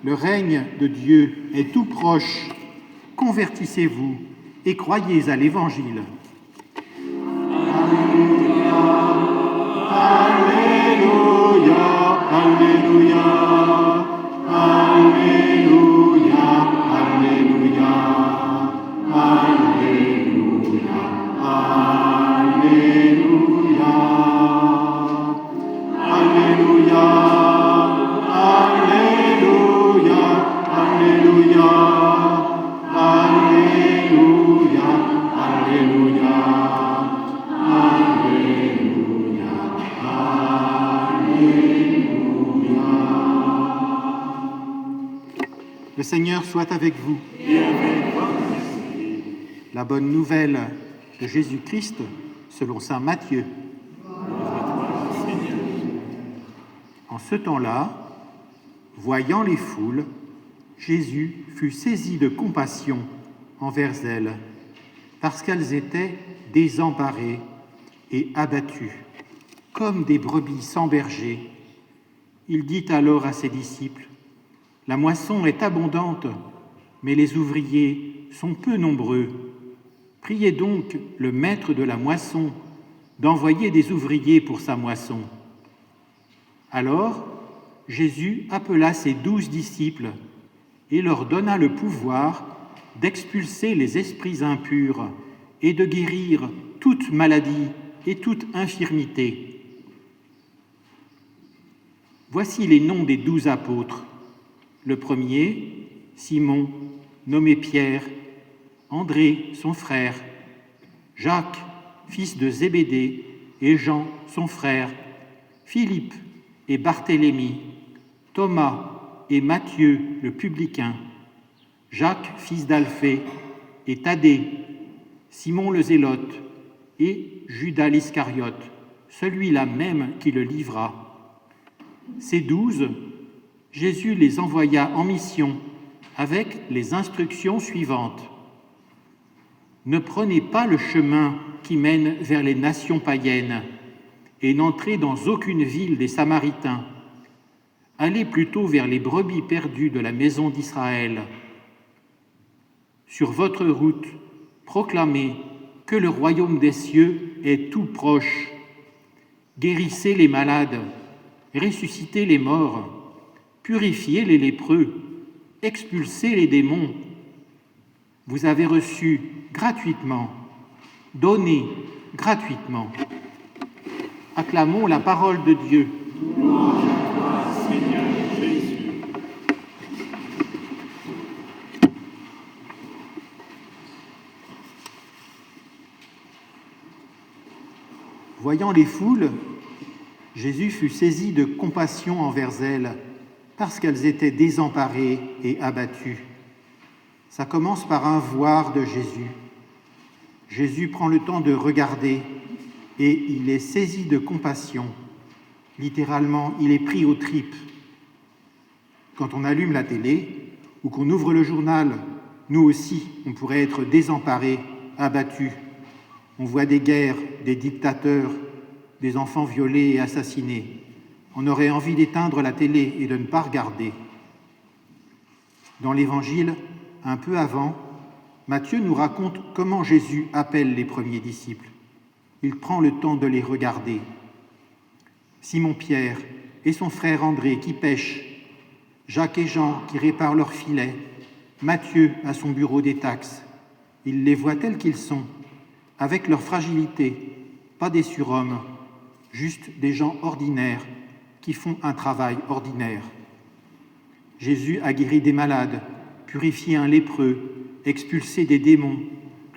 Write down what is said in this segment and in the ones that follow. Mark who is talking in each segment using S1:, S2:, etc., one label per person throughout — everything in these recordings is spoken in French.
S1: le règne de Dieu est tout proche. Convertissez-vous et croyez à l'Évangile.
S2: Alléluia, Alléluia, Alléluia, Alléluia, Alléluia, Alléluia, Alléluia, Alléluia, Alléluia, Alléluia, Alléluia, Alléluia.
S1: Le Seigneur soit avec vous. La bonne nouvelle de Jésus-Christ selon saint Matthieu. En ce temps-là, voyant les foules, Jésus fut saisi de compassion envers elles, parce qu'elles étaient désemparées et abattues, comme des brebis sans berger. Il dit alors à ses disciples: « La moisson est abondante, mais les ouvriers sont peu nombreux. Priez donc le maître de la moisson d'envoyer des ouvriers pour sa moisson. » Alors Jésus appela ses 12 disciples et leur donna le pouvoir d'expulser les esprits impurs et de guérir toute maladie et toute infirmité. Voici les noms des 12 apôtres. Le premier, Simon, nommé Pierre, André, son frère, Jacques, fils de Zébédée, et Jean, son frère, Philippe et Barthélemy, Thomas et Matthieu, le publicain, Jacques, fils d'Alphée, et Thaddée, Simon le Zélote, et Judas l'Iscariote, celui-là même qui le livra. Ces 12, Jésus les envoya en mission avec les instructions suivantes. Ne prenez pas le chemin qui mène vers les nations païennes et n'entrez dans aucune ville des Samaritains. Allez plutôt vers les brebis perdues de la maison d'Israël. Sur votre route, proclamez que le royaume des cieux est tout proche. Guérissez les malades, ressuscitez les morts, purifiez les lépreux, expulsez les démons. Vous avez reçu gratuitement, donnez gratuitement. Acclamons la parole de Dieu.
S2: Louange à toi, Seigneur Jésus.
S1: Voyant les foules, Jésus fut saisi de compassion envers elles, parce qu'elles étaient désemparées et abattues. Ça commence par un voir de Jésus. Jésus prend le temps de regarder et il est saisi de compassion. Littéralement, il est pris aux tripes. Quand on allume la télé ou qu'on ouvre le journal, nous aussi, on pourrait être désemparés, abattus. On voit des guerres, des dictateurs, des enfants violés et assassinés. On aurait envie d'éteindre la télé et de ne pas regarder. Dans l'Évangile, un peu avant, Matthieu nous raconte comment Jésus appelle les premiers disciples. Il prend le temps de les regarder. Simon-Pierre et son frère André qui pêchent, Jacques et Jean qui réparent leurs filets, Matthieu à son bureau des taxes. Il les voit tels qu'ils sont, avec leur fragilité, pas des surhommes, juste des gens ordinaires qui font un travail ordinaire. Jésus a guéri des malades, purifié un lépreux, expulsé des démons,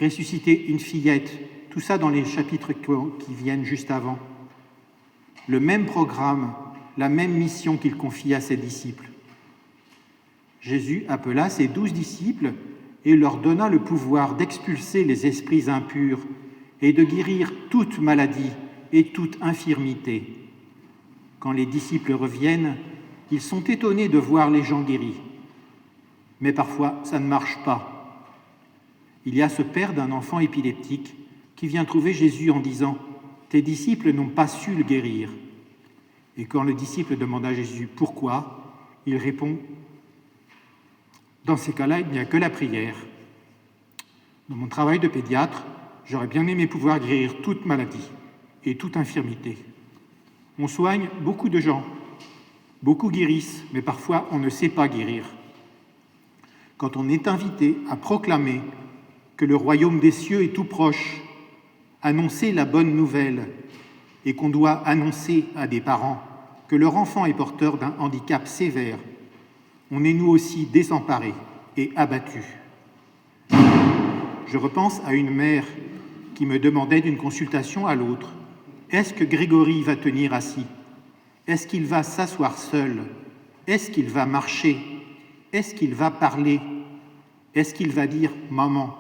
S1: ressuscité une fillette, tout ça dans les chapitres qui viennent juste avant. Le même programme, la même mission qu'il confie à ses disciples. Jésus appela ses 12 disciples et leur donna le pouvoir d'expulser les esprits impurs et de guérir toute maladie et toute infirmité. Quand les disciples reviennent, ils sont étonnés de voir les gens guéris. Mais parfois, ça ne marche pas. Il y a ce père d'un enfant épileptique qui vient trouver Jésus en disant « Tes disciples n'ont pas su le guérir ». Et quand le disciple demande à Jésus « Pourquoi ?», il répond Dans ces cas-là, il n'y a que la prière. Dans mon travail de pédiatre, j'aurais bien aimé pouvoir guérir toute maladie et toute infirmité. On soigne beaucoup de gens, beaucoup guérissent, mais parfois on ne sait pas guérir. Quand on est invité à proclamer que le royaume des cieux est tout proche, annoncer la bonne nouvelle, et qu'on doit annoncer à des parents que leur enfant est porteur d'un handicap sévère, on est nous aussi désemparés et abattus. Je repense à une mère qui me demandait d'une consultation à l'autre: est-ce que Grégory va tenir assis? Est-ce qu'il va s'asseoir seul? Est-ce qu'il va marcher? Est-ce qu'il va parler? Est-ce qu'il va dire « maman » ?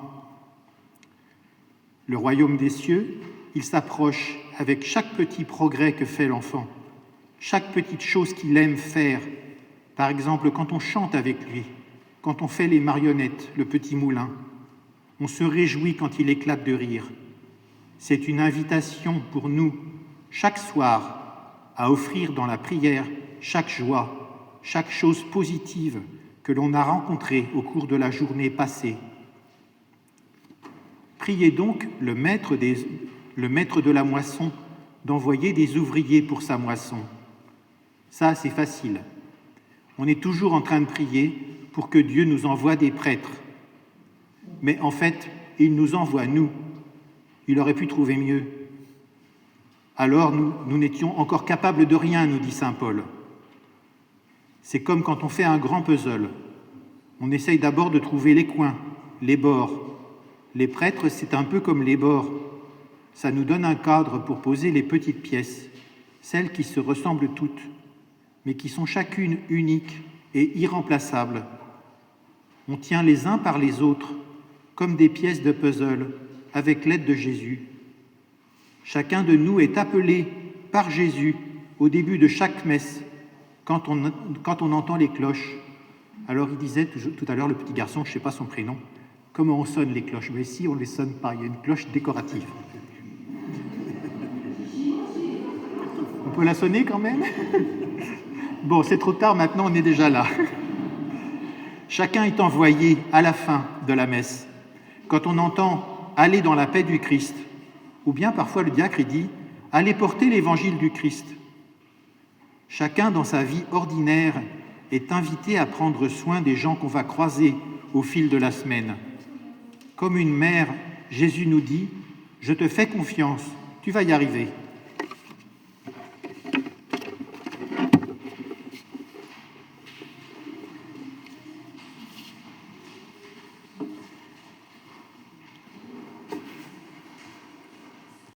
S1: Le royaume des cieux, il s'approche avec chaque petit progrès que fait l'enfant, chaque petite chose qu'il aime faire. Par exemple, quand on chante avec lui, quand on fait les marionnettes, le petit moulin, on se réjouit quand il éclate de rire. C'est une invitation pour nous, chaque soir, à offrir dans la prière chaque joie, chaque chose positive que l'on a rencontrée au cours de la journée passée. Priez donc le maître de la moisson d'envoyer des ouvriers pour sa moisson. Ça, c'est facile. On est toujours en train de prier pour que Dieu nous envoie des prêtres. Mais en fait, il nous envoie nous. Il aurait pu trouver mieux. Alors nous n'étions encore capables de rien, nous dit saint Paul. C'est comme quand on fait un grand puzzle. On essaye d'abord de trouver les coins, les bords. Les prêtres, c'est un peu comme les bords. Ça nous donne un cadre pour poser les petites pièces, celles qui se ressemblent toutes, mais qui sont chacune uniques et irremplaçables. On tient les uns par les autres, comme des pièces de puzzle, avec l'aide de Jésus. Chacun de nous est appelé par Jésus au début de chaque messe, quand on entend les cloches. Alors il disait tout à l'heure, le petit garçon, je ne sais pas son prénom, comment on sonne les cloches? Mais ici, on ne les sonne pas, il y a une cloche décorative. On peut la sonner quand même? Bon, c'est trop tard, maintenant on est déjà là. Chacun est envoyé à la fin de la messe. Quand on entend « aller dans la paix du Christ », ou bien parfois le diacre dit « aller porter l'évangile du Christ ». Chacun dans sa vie ordinaire est invité à prendre soin des gens qu'on va croiser au fil de la semaine. Comme une mère, Jésus nous dit « Je te fais confiance, tu vas y arriver ».